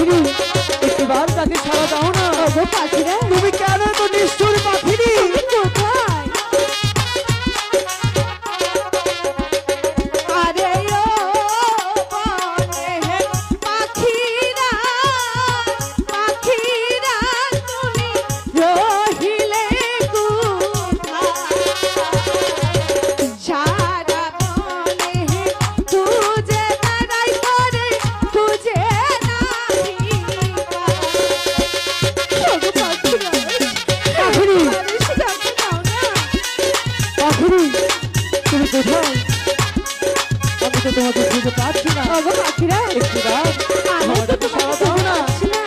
পাখিরি একটিবার তাকে ছাড়া দাও না। ওগো পাখিরা, তুমি কেন তো নিষ্ঠুর পাখিরি? কোথায়? আরে ও বনে পাখিরা, পাখিরা তুমি রহিলে কোথায়? সারা বনে খুঁজে বেড়াই করে, খুঁজে নাহি পাই। ওগো পাখিরা, পাখিরি মানুষ ডাকে দাও না। পাখিরি তুমি কোথায়? আমি তো তোমাকে খুঁজে পাচ্ছি না। ওগো পাখিরা, একটিবার আমি আমার তো কাছে ছাড়া তোমাকে দাও না। পাচ্ছি না।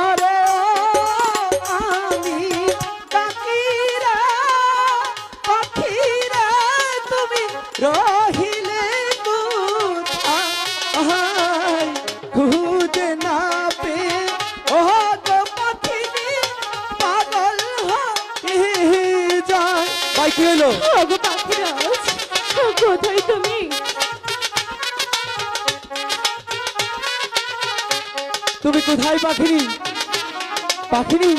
আরে ও আমি পাখিরা, পাখিরা তুমি রহিলে কোথায়? খুঁজে না পেয়ে ও গো পাখিরি পাগল হয়ে যায়। ভাই কি হলো? ওগো পাখিরা, কোথায় তুমি? তুমি কোথায় পাখিরি? পাখিরি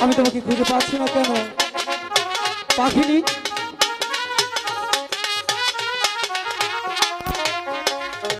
আমি তোমাকে খুঁজে পাচ্ছি না কেন? পাখিরি